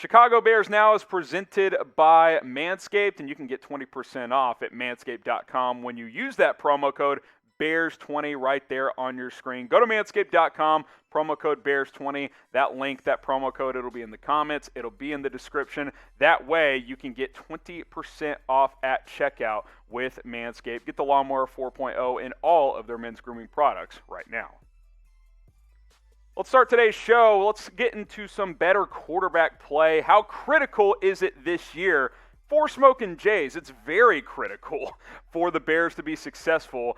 Chicago Bears Now is presented by MANSCAPED, and you can get 20% off at manscaped.com when you use that promo code BEARS20 right there on your screen. Go to manscaped.com, promo code BEARS20. That link, that promo code, it'll be in the comments. It'll be in the description. That way, you can get 20% off at checkout with Manscaped. Get the Lawnmower 4.0 and all of their men's grooming products right now. Let's start today's show. Let's get into some better quarterback play. How critical is it this year for Smokin' Jays? It's very critical for the Bears to be successful.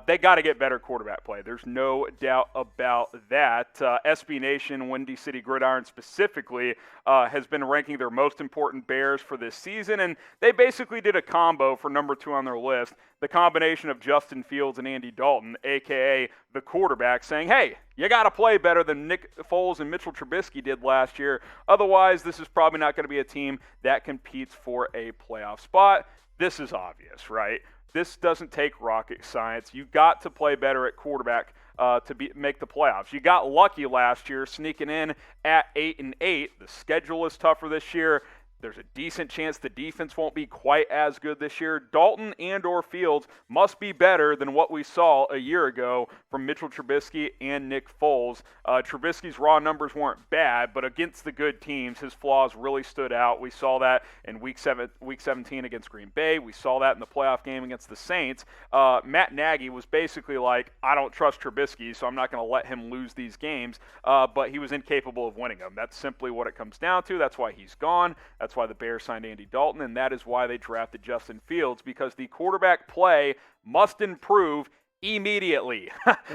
They got to get better quarterback play. There's no doubt about that. SB Nation, Windy City Gridiron specifically, has been ranking their most important Bears for this season, and they basically did a combo for number 2 on their list. The combination of Justin Fields and Andy Dalton, a.k.a. the quarterback, saying, hey, you got to play better than Nick Foles and Mitchell Trubisky did last year. Otherwise, this is probably not going to be a team that competes for a playoff spot. This is obvious, right? This doesn't take rocket science. You got to play better at quarterback to make the playoffs. You got lucky last year sneaking in at 8-8. The schedule is tougher this year. There's a decent chance the defense won't be quite as good this year. Dalton and or Fields must be better than what we saw a year ago from Mitchell Trubisky and Nick Foles. Trubisky's raw numbers weren't bad, but against the good teams, his flaws really stood out. We saw that in Week 17 against Green Bay. We saw that in the playoff game against the Saints. Matt Nagy was basically like, I don't trust Trubisky, so I'm not going to let him lose these games. But he was incapable of winning them. That's simply what it comes down to. That's why he's gone. That's why the Bears signed Andy Dalton, and that is why they drafted Justin Fields, because the quarterback play must improve immediately.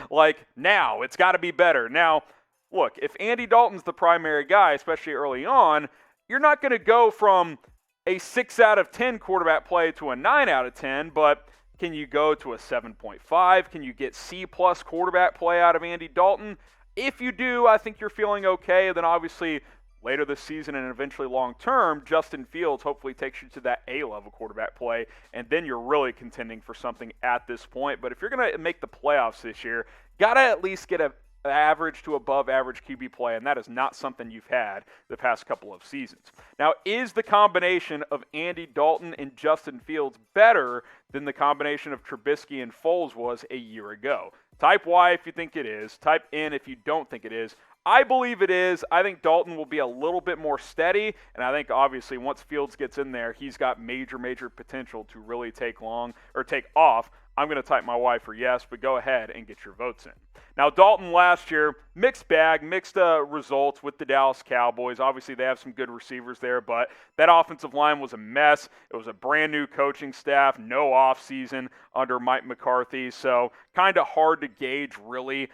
Like, now. It's got to be better. Now, look, if Andy Dalton's the primary guy, especially early on, you're not going to go from a 6 out of 10 quarterback play to a 9 out of 10, but can you go to a 7.5? Can you get C-plus quarterback play out of Andy Dalton? If you do, I think you're feeling okay. Then obviously later this season and eventually long-term, Justin Fields hopefully takes you to that A-level quarterback play, and then you're really contending for something at this point. But if you're going to make the playoffs this year, got to at least get an average to above average QB play, and that is not something you've had the past couple of seasons. Now, is the combination of Andy Dalton and Justin Fields better than the combination of Trubisky and Foles was a year ago? Type Y if you think it is. Type N if you don't think it is. I believe it is. I think Dalton will be a little bit more steady, and I think obviously once Fields gets in there, he's got major potential to really take off. I'm going to type my Y for yes, but go ahead and get your votes in. Now, Dalton last year, mixed bag, mixed results with the Dallas Cowboys. Obviously, they have some good receivers there, but that offensive line was a mess. It was a brand new coaching staff, no offseason under Mike McCarthy, so kind of hard to gauge really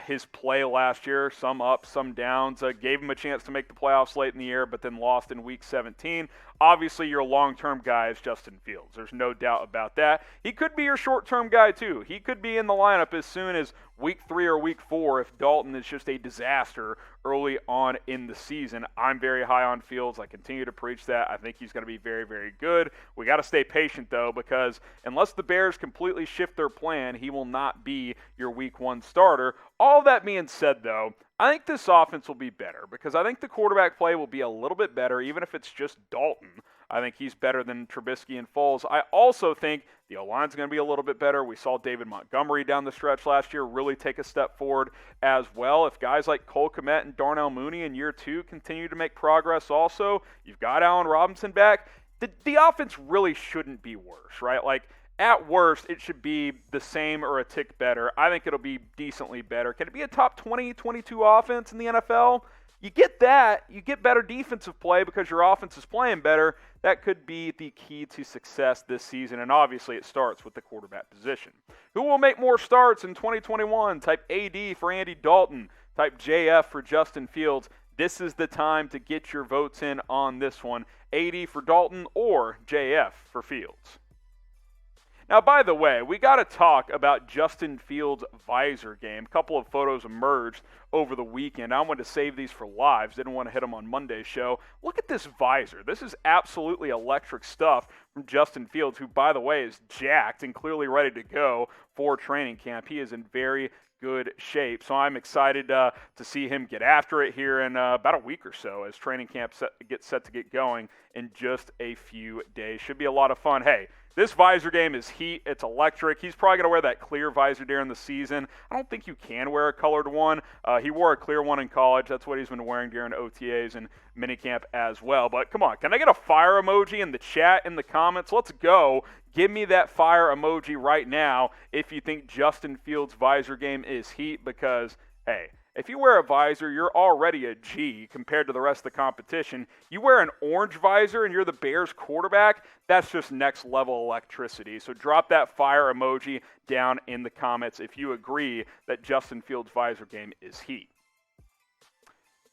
his play last year. Some ups, some downs. Gave him a chance to make the playoffs late in the year, but then lost in Week 17. Obviously, your long-term guy is Justin Fields. There's no doubt about that. He could be your short-term guy, too. He could be in the lineup as soon as Week 3 or Week 4 if Dalton is just a disaster early on in the season. I'm very high on Fields. I continue to preach that. I think he's going to be very, very good. We got to stay patient, though, because unless the Bears completely shift their plan, he will not be your Week 1 starter. All that being said, though, I think this offense will be better because I think the quarterback play will be a little bit better, even if it's just Dalton. I think he's better than Trubisky and Foles. I also think the O-line's going to be a little bit better. We saw David Montgomery down the stretch last year really take a step forward as well. If guys like Cole Kmet and Darnell Mooney in year 2 continue to make progress also, you've got Allen Robinson back. The offense really shouldn't be worse, right? Like, at worst, it should be the same or a tick better. I think it'll be decently better. Can it be a top 20, 22 offense in the NFL? You get that. You get better defensive play because your offense is playing better. That could be the key to success this season, and obviously it starts with the quarterback position. Who will make more starts in 2021? Type AD for Andy Dalton. Type JF for Justin Fields. This is the time to get your votes in on this one. AD for Dalton or JF for Fields. Now, by the way, we got to talk about Justin Fields' visor game. A couple of photos emerged over the weekend. I wanted to save these for lives. Didn't want to hit them on Monday's show. Look at this visor. This is absolutely electric stuff from Justin Fields, who, by the way, is jacked and clearly ready to go for training camp. He is in very good shape. So I'm excited to see him get after it here in about a week or so as training camp gets set to get going in just a few days. Should be a lot of fun. Hey, this visor game is heat. It's electric. He's probably going to wear that clear visor during the season. I don't think you can wear a colored one. He wore a clear one in college. That's what he's been wearing during OTAs and minicamp as well. But come on, can I get a fire emoji in the chat, in the comments? Let's go. Give me that fire emoji right now if you think Justin Fields' visor game is heat because, hey, if you wear a visor, you're already a G compared to the rest of the competition. You wear an orange visor and you're the Bears quarterback, that's just next level electricity. So drop that fire emoji down in the comments if you agree that Justin Fields' visor game is heat.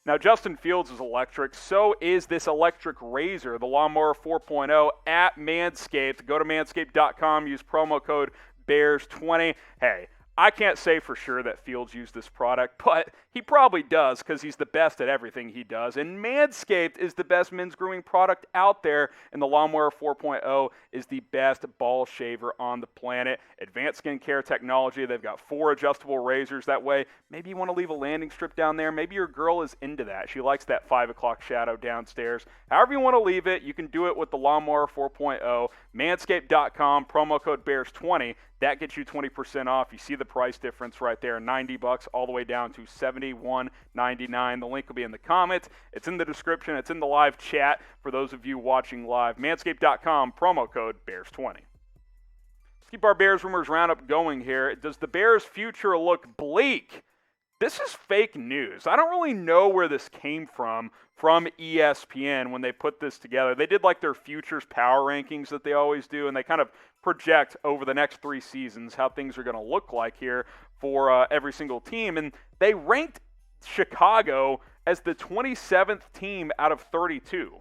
Now, Justin Fields is electric. So is this electric razor, the Lawnmower 4.0 at Manscaped. Go to manscaped.com. Use promo code BEARS20. Hey, I can't say for sure that Fields used this product, but he probably does because he's the best at everything he does. And Manscaped is the best men's grooming product out there, and the Lawnmower 4.0 is the best ball shaver on the planet. Advanced skincare technology. They've got 4 adjustable razors. That way, maybe you want to leave a landing strip down there. Maybe your girl is into that. She likes that 5 o'clock shadow downstairs. However you want to leave it, you can do it with the Lawnmower 4.0. Manscaped.com, promo code BEARS20. That gets you 20% off. You see the price difference right there, $90 all the way down to $71.99. The link will be in the comments. It's in the description. It's in the live chat for those of you watching live. Manscaped.com, promo code BEARS20. Let's keep our Bears Rumors Roundup going here. Does the Bears' future look bleak? This is fake news. I don't really know where this came from ESPN when they put this together. They did like their futures power rankings that they always do, and they kind of project over the next 3 seasons how things are going to look like here for every single team. And they ranked Chicago as the 27th team out of 32.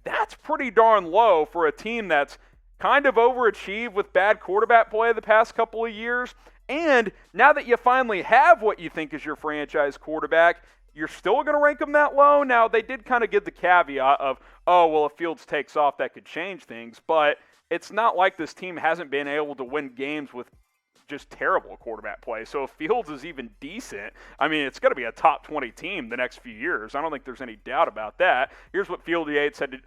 That's pretty darn low for a team that's kind of overachieved with bad quarterback play the past couple of years. And now that you finally have what you think is your franchise quarterback, you're still going to rank them that low? Now, they did kind of give the caveat of, oh, well, if Fields takes off, that could change things. But it's not like this team hasn't been able to win games with just terrible quarterback play. So if Fields is even decent, I mean, it's going to be a top 20 team the next few years. I don't think there's any doubt about that. Here's what Field Yates had to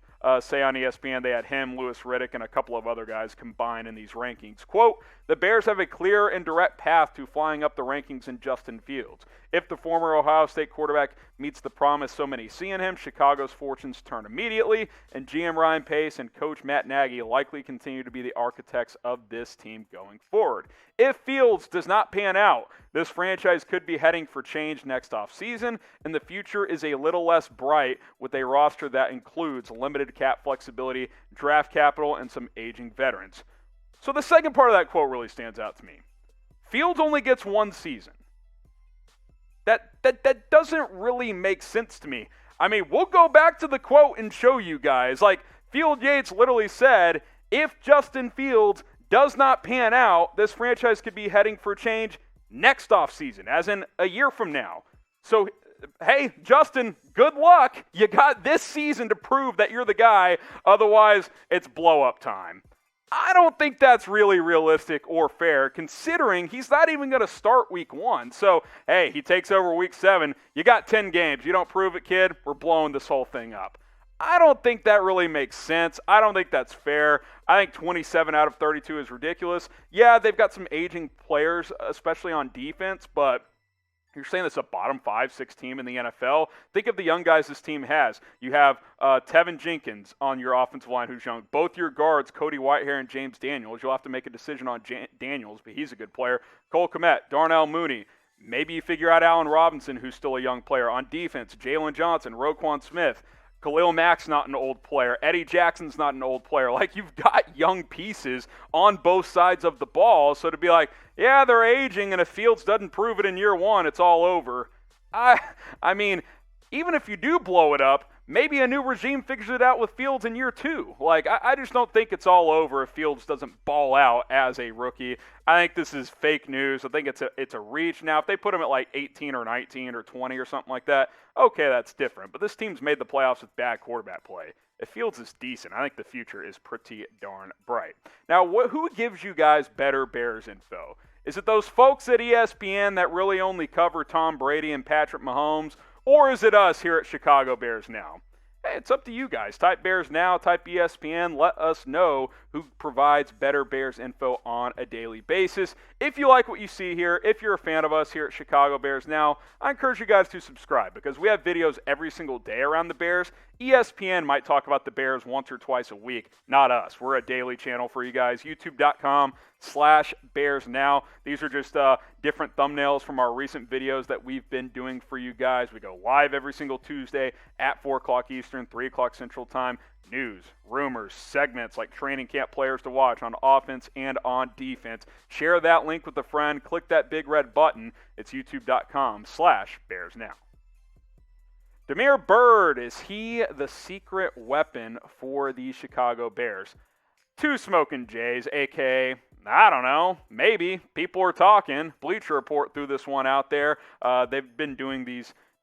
say on ESPN. They had him, Louis Riddick, and a couple of other guys combined in these rankings. Quote, the Bears have a clear and direct path to flying up the rankings in Justin Fields. If the former Ohio State quarterback meets the promise so many see in him, Chicago's fortunes turn immediately, and GM Ryan Pace and Coach Matt Nagy likely continue to be the architects of this team going forward. If Fields does not pan out, this franchise could be heading for change next offseason, and the future is a little less bright with a roster that includes limited cap flexibility, draft capital, and some aging veterans. So the second part of that quote really stands out to me. Fields only gets 1 season. That doesn't really make sense to me. I mean, we'll go back to the quote and show you guys. Like, Field Yates literally said, if Justin Fields does not pan out, this franchise could be heading for change next offseason, as in a year from now. So, hey, Justin, good luck. You got this season to prove that you're the guy. Otherwise, it's blow-up time. I don't think that's really realistic or fair, considering he's not even going to start week 1. So, hey, he takes over week 7. You got 10 games. You don't prove it, kid, we're blowing this whole thing up. I don't think that really makes sense. I don't think that's fair. I think 27 out of 32 is ridiculous. Yeah, they've got some aging players, especially on defense, but you're saying it's a bottom 5, 6 team in the NFL. Think of the young guys this team has. You have Tevin Jenkins on your offensive line who's young. Both your guards, Cody Whitehair and James Daniels. You'll have to make a decision on Daniels, but he's a good player. Cole Kmet, Darnell Mooney. Maybe you figure out Allen Robinson, who's still a young player. On defense, Jalen Johnson, Roquan Smith. Khalil Mack's not an old player. Eddie Jackson's not an old player. Like, you've got young pieces on both sides of the ball. So to be like, yeah, they're aging, and if Fields doesn't prove it in year 1, it's all over. I mean, even if you do blow it up, maybe a new regime figures it out with Fields in year 2. Like, I just don't think it's all over if Fields doesn't ball out as a rookie. I think this is fake news. I think it's a reach. Now, if they put him at like 18 or 19 or 20 or something like that, okay, that's different. But this team's made the playoffs with bad quarterback play. If Fields is decent, I think the future is pretty darn bright. Now, who gives you guys better Bears info? Is it those folks at ESPN that really only cover Tom Brady and Patrick Mahomes? Or is it us here at Chicago Bears Now? Hey, it's up to you guys. Type Bears Now, type ESPN. Let us know who provides better Bears info on a daily basis. If you like what you see here, if you're a fan of us here at Chicago Bears Now, I encourage you guys to subscribe because we have videos every single day around the Bears. ESPN might talk about the Bears once or twice a week, not us. We're a daily channel for you guys. YouTube.com/Bears Now. These are just different thumbnails from our recent videos that we've been doing for you guys. We go live every single Tuesday at 4 o'clock Eastern, 3 o'clock Central Time. News, rumors, segments like training camp players to watch on offense and on defense. Share that link with a friend. Click that big red button. It's youtube.com/Bears Now. Damiere Byrd, is he the secret weapon for the Chicago Bears? Two smoking Jays, a.k.a., I don't know, maybe. People are talking. Bleacher Report threw this one out there. They've been doing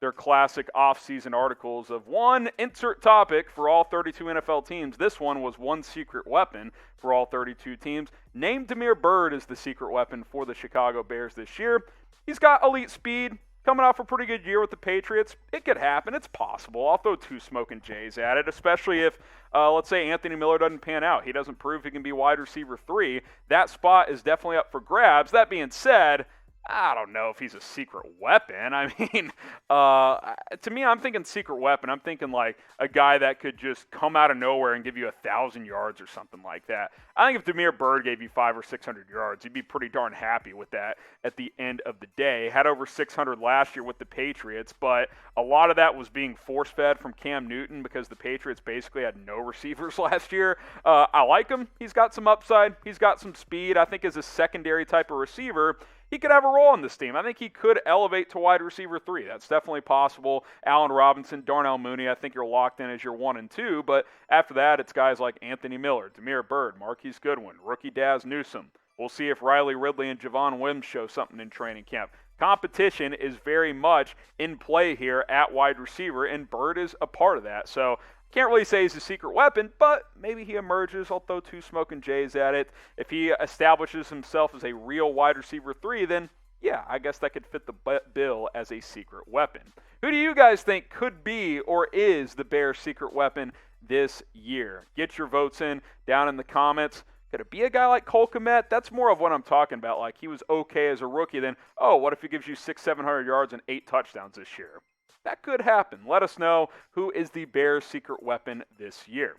their classic off-season articles of one insert topic for all 32 NFL teams. This one was one secret weapon for all 32 teams. Named Damiere Byrd as the secret weapon for the Chicago Bears this year. He's got elite speed. Coming off a pretty good year with the Patriots. It could happen. It's possible. I'll throw two smoking Jays at it, especially if, let's say, Anthony Miller doesn't pan out. He doesn't prove he can be wide receiver 3. That spot is definitely up for grabs. That being said, I don't know if he's a secret weapon. I mean, to me, I'm thinking secret weapon. I'm thinking like a guy that could just come out of nowhere and give you 1,000 yards or something like that. I think if Damiere Byrd gave you 500 or 600 yards, you'd be pretty darn happy with that at the end of the day. Had over 600 last year with the Patriots, but a lot of that was being force-fed from Cam Newton because the Patriots basically had no receivers last year. I like him. He's got some upside. He's got some speed. I think as a secondary type of receiver, he could have a role on this team. I think he could elevate to wide receiver 3. That's definitely possible. Allen Robinson, Darnell Mooney, I think you're locked in as your 1 and 2. But after that, it's guys like Anthony Miller, Damiere Byrd, Marquise Goodwin, rookie Daz Newsome. We'll see if Riley Ridley and Javon Wims show something in training camp. Competition is very much in play here at wide receiver, and Byrd is a part of that. So can't really say he's a secret weapon, but maybe he emerges. I'll throw two smoking Jays at it. If he establishes himself as a real wide receiver 3, then yeah, I guess that could fit the bill as a secret weapon. Who do you guys think could be or is the Bears' secret weapon this year? Get your votes in down in the comments. Could it be a guy like Cole Kmet? That's more of what I'm talking about. Like he was okay as a rookie, then, oh, what if he gives you 600-700 yards and 8 touchdowns this year? That could happen. Let us know who is the Bears' secret weapon this year.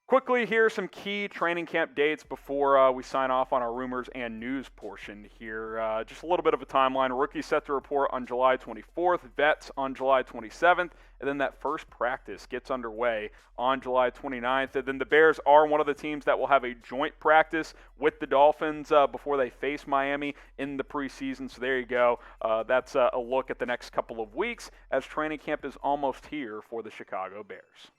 Quickly, here are some key training camp dates before we sign off on our rumors and news portion here. Just a little bit of a timeline. Rookies set to report on July 24th, vets on July 27th, and then that first practice gets underway on July 29th. And then the Bears are one of the teams that will have a joint practice with the Dolphins before they face Miami in the preseason. So there you go. That's a look at the next couple of weeks as training camp is almost here for the Chicago Bears.